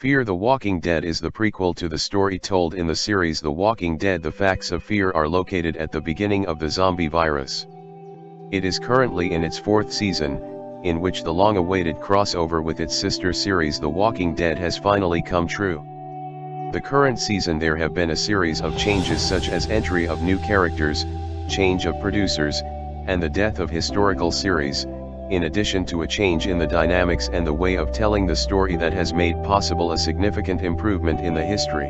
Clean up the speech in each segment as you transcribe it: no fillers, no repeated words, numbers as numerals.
Fear the Walking Dead is the prequel to the story told in the series The Walking Dead. The facts of Fear are located at the beginning of the zombie virus. It is currently in its fourth season, in which the long-awaited crossover with its sister series The Walking Dead has finally come true. The current season there have been a series of changes such as entry of new characters, change of producers, and the death of historical series, in addition to a change in the dynamics and the way of telling the story that has made possible a significant improvement in the history.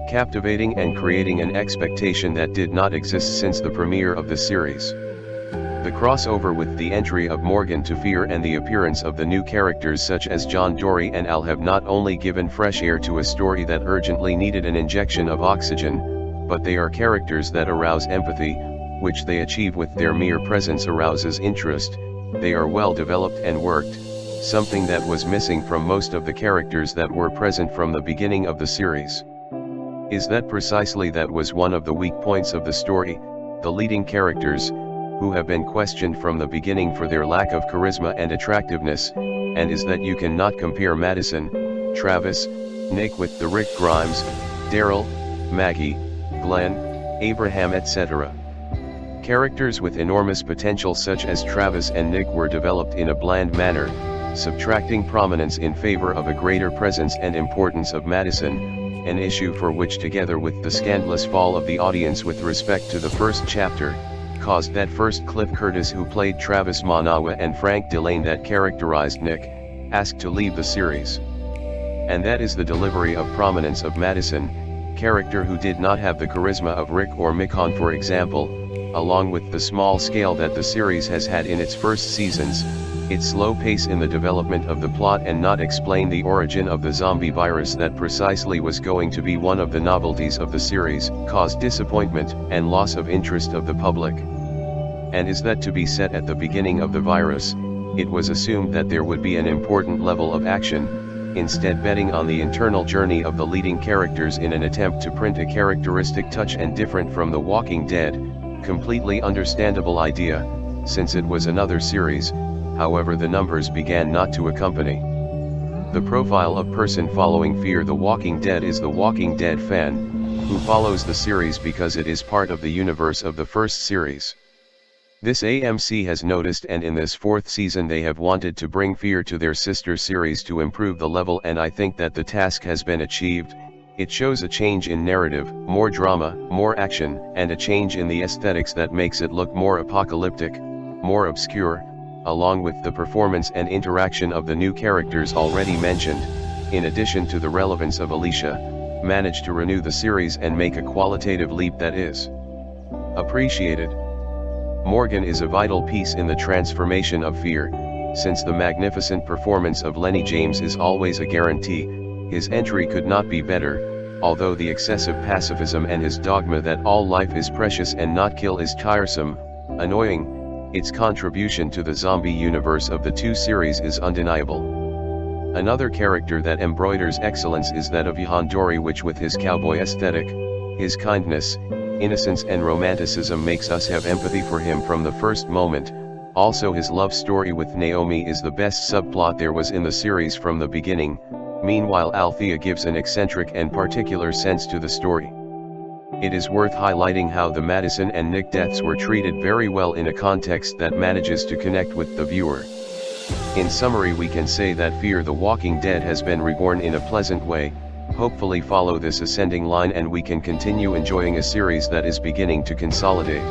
Captivating and creating an expectation that did not exist since the premiere of the series. The crossover with the entry of Morgan to Fear and the appearance of the new characters such as John Dorie and Al have not only given fresh air to a story that urgently needed an injection of oxygen, but they are characters that arouse empathy, which they achieve with their mere presence arouses interest. They are well developed and worked, something that was missing from most of the characters that were present from the beginning of the series. Is that precisely that was one of the weak points of the story, the leading characters, who have been questioned from the beginning for their lack of charisma and attractiveness, and is that you cannot compare Madison, Travis, Nick with the Rick Grimes, Daryl, Maggie, Glenn, Abraham etc. Characters with enormous potential such as Travis and Nick were developed in a bland manner, subtracting prominence in favor of a greater presence and importance of Madison, an issue for which together with the scandalous fall of the audience with respect to the first chapter, caused that first Cliff Curtis who played Travis Manawa and Frank Delane that characterized Nick, asked to leave the series. And that is the delivery of prominence of Madison, character who did not have the charisma of Rick or Michonne for example, along with the small scale that the series has had in its first seasons, its slow pace in the development of the plot and not explain the origin of the zombie virus that precisely was going to be one of the novelties of the series, caused disappointment and loss of interest of the public. And is that to be set at the beginning of the virus, it was assumed that there would be an important level of action, instead betting on the internal journey of the leading characters in an attempt to print a characteristic touch and different from The Walking Dead. Completely understandable idea, since it was another series, however the numbers began not to accompany. The profile of person following Fear the Walking Dead is the Walking Dead fan, who follows the series because it is part of the universe of the first series. This AMC has noticed, and in this fourth season they have wanted to bring Fear to their sister series to improve the level, and I think that the task has been achieved. It shows a change in narrative, more drama, more action, and a change in the aesthetics that makes it look more apocalyptic, more obscure, along with the performance and interaction of the new characters already mentioned, in addition to the relevance of Alicia, managed to renew the series and make a qualitative leap that is appreciated. Morgan is a vital piece in the transformation of Fear, since the magnificent performance of Lenny James is always a guarantee. His entry could not be better, although the excessive pacifism and his dogma that all life is precious and not kill is tiresome, annoying, its contribution to the zombie universe of the two series is undeniable. Another character that embroiders excellence is that of John Dorie, which with his cowboy aesthetic, his kindness, innocence and romanticism makes us have empathy for him from the first moment. Also his love story with Naomi is the best subplot there was in the series from the beginning. Meanwhile Althea gives an eccentric and particular sense to the story. It is worth highlighting how the Madison and Nick deaths were treated very well in a context that manages to connect with the viewer. In summary, we can say that Fear the Walking Dead has been reborn in a pleasant way. Hopefully follow this ascending line and we can continue enjoying a series that is beginning to consolidate.